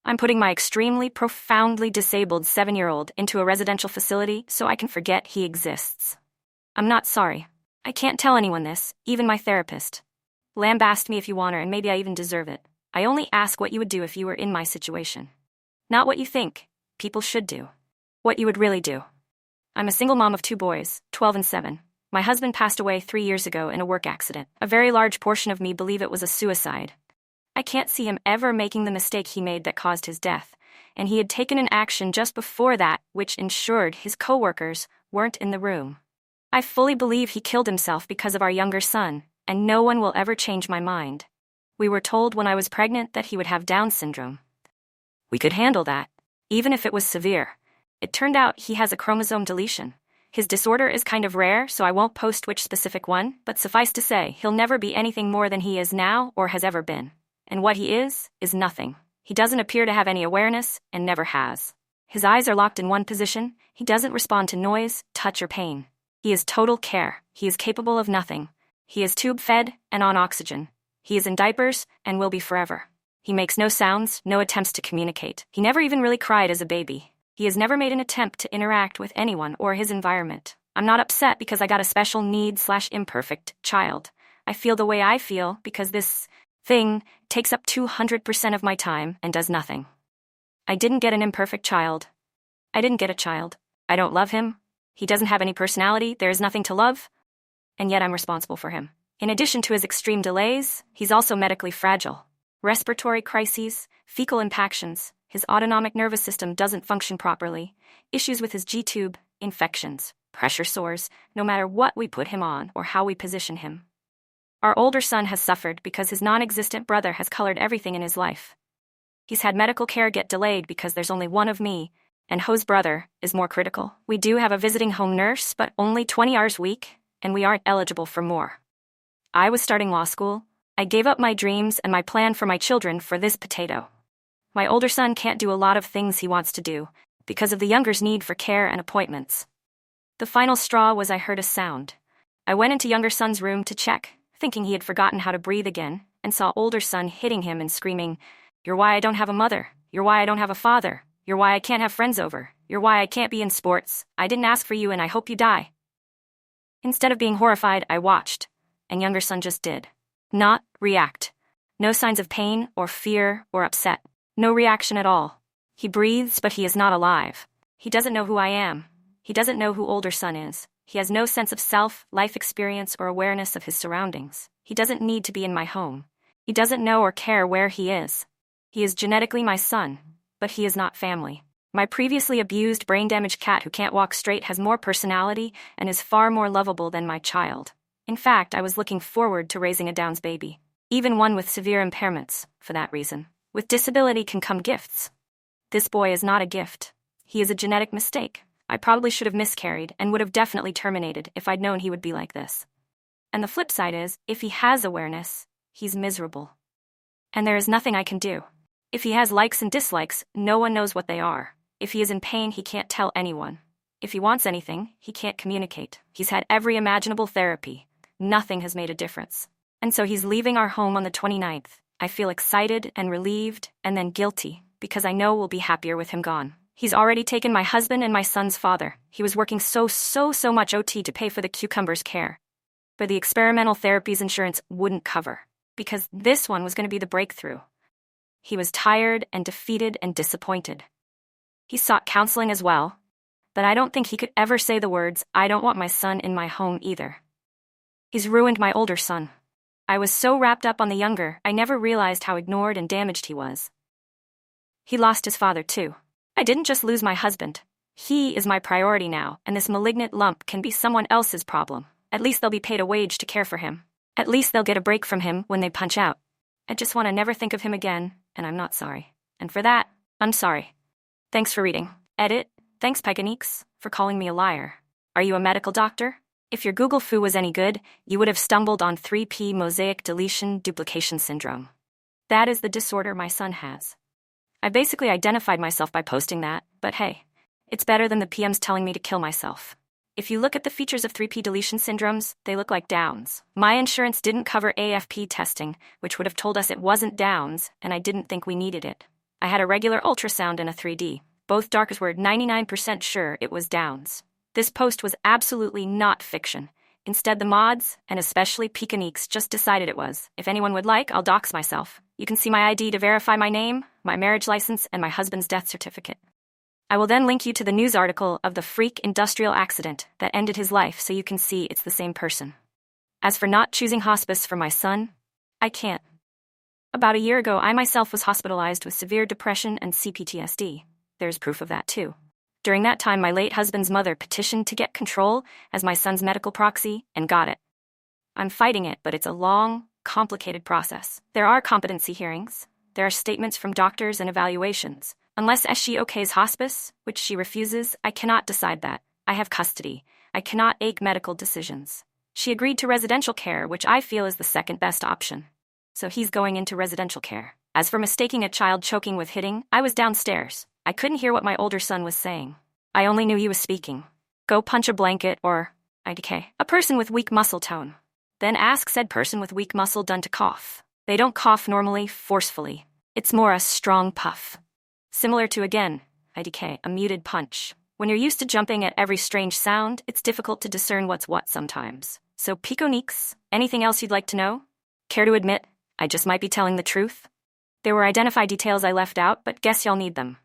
I'm putting my extremely, profoundly disabled 7-year-old into a residential facility so I can forget he exists. I'm not sorry. I can't tell anyone this, even my therapist. Lambast me if you want her, and maybe I even deserve it. I only ask what you would do if you were in my situation. Not what you think people should do. What you would really do. I'm a single mom of 2 boys, 12 and 7. My husband passed away 3 years ago in a work accident. A very large portion of me believe it was a suicide. I can't see him ever making the mistake he made that caused his death, and he had taken an action just before that which ensured his coworkers weren't in the room. I fully believe he killed himself because of our younger son, and no one will ever change my mind. We were told when I was pregnant that he would have Down syndrome. We could handle that, even if it was severe. It turned out he has a chromosome deletion. His disorder is kind of rare, so I won't post which specific one, but suffice to say, he'll never be anything more than he is now or has ever been. And what he is nothing. He doesn't appear to have any awareness, and never has. His eyes are locked in one position. He doesn't respond to noise, touch, or pain. He is total care. He is capable of nothing. He is tube-fed and on oxygen. He is in diapers and will be forever. He makes no sounds, no attempts to communicate. He never even really cried as a baby. He has never made an attempt to interact with anyone or his environment. I'm not upset because I got a special need/imperfect child. I feel the way I feel because this thing takes up 200% of my time and does nothing. I didn't get an imperfect child. I didn't get a child. I don't love him. He doesn't have any personality. There is nothing to love. And yet I'm responsible for him. In addition to his extreme delays, he's also medically fragile. Respiratory crises, fecal impactions, his autonomic nervous system doesn't function properly, issues with his G-tube, infections, pressure sores, no matter what we put him on or how we position him. Our older son has suffered because his non-existent brother has colored everything in his life. He's had medical care get delayed because there's only one of me, and Ho's brother is more critical. We do have a visiting home nurse, but only 20 hours a week, and we aren't eligible for more. I was starting law school. I gave up my dreams and my plan for my children for this potato. My older son can't do a lot of things he wants to do because of the younger's need for care and appointments. The final straw was I heard a sound. I went into younger son's room to check, thinking he had forgotten how to breathe again, and saw older son hitting him and screaming, "You're why I don't have a mother. You're why I don't have a father. You're why I can't have friends over. You're why I can't be in sports. I didn't ask for you and I hope you die." Instead of being horrified, I watched, and younger son just did. Not react. No signs of pain or fear or upset. No reaction at all. He breathes, but he is not alive. He doesn't know who I am. He doesn't know who older son is. He has no sense of self, life experience, or awareness of his surroundings. He doesn't need to be in my home. He doesn't know or care where he is. He is genetically my son, but he is not family. My previously abused, brain-damaged cat who can't walk straight has more personality and is far more lovable than my child. In fact, I was looking forward to raising a Downs baby, even one with severe impairments, for that reason. With disability can come gifts. This boy is not a gift. He is a genetic mistake. I probably should have miscarried and would have definitely terminated if I'd known he would be like this. And the flip side is, if he has awareness, he's miserable. And there is nothing I can do. If he has likes and dislikes, no one knows what they are. If he is in pain, he can't tell anyone. If he wants anything, he can't communicate. He's had every imaginable therapy. Nothing has made a difference. And so he's leaving our home on the 29th. I feel excited and relieved and then guilty because I know we'll be happier with him gone. He's already taken my husband and my son's father. He was working so much OT to pay for the cucumber's care. But the experimental therapies insurance wouldn't cover because this one was going to be the breakthrough. He was tired and defeated and disappointed. He sought counseling as well, but I don't think he could ever say the words, "I don't want my son in my home either." He's ruined my older son. I was so wrapped up on the younger, I never realized how ignored and damaged he was. He lost his father too. I didn't just lose my husband. He is my priority now, and this malignant lump can be someone else's problem. At least they'll be paid a wage to care for him. At least they'll get a break from him when they punch out. I just want to never think of him again, and I'm not sorry. And for that, I'm sorry. Thanks for reading. Edit. Thanks, Peganiques, for calling me a liar. Are you a medical doctor? If your Google foo was any good, you would have stumbled on 3P mosaic deletion duplication syndrome. That is the disorder my son has. I basically identified myself by posting that, but hey, it's better than the PMs telling me to kill myself. If you look at the features of 3P deletion syndromes, they look like Downs. My insurance didn't cover AFP testing, which would have told us it wasn't Downs, and I didn't think we needed it. I had a regular ultrasound and a 3D. Both doctors were 99% sure it was Downs. This post was absolutely not fiction. Instead, the mods, and especially Picaniques, just decided it was. If anyone would like, I'll dox myself. You can see my ID to verify my name, my marriage license, and my husband's death certificate. I will then link you to the news article of the freak industrial accident that ended his life so you can see it's the same person. As for not choosing hospice for my son, I can't. About a year ago, I myself was hospitalized with severe depression and CPTSD. There's proof of that too. During that time, my late husband's mother petitioned to get control as my son's medical proxy and got it. I'm fighting it, but it's a long, complicated process. There are competency hearings. There are statements from doctors and evaluations. Unless she okays hospice, which she refuses, I cannot decide that. I have custody. I cannot make medical decisions. She agreed to residential care, which I feel is the second best option. So he's going into residential care. As for mistaking a child choking with hitting, I was downstairs. I couldn't hear what my older son was saying. I only knew he was speaking. Go punch a blanket or, IDK, a person with weak muscle tone. Then ask said person with weak muscle done to cough. They don't cough normally, forcefully. It's more a strong puff. Similar to, again, IDK, a muted punch. When you're used to jumping at every strange sound, it's difficult to discern what's what sometimes. So Piconiques, anything else you'd like to know? Care to admit, I just might be telling the truth? There were identified details I left out, but guess y'all need them.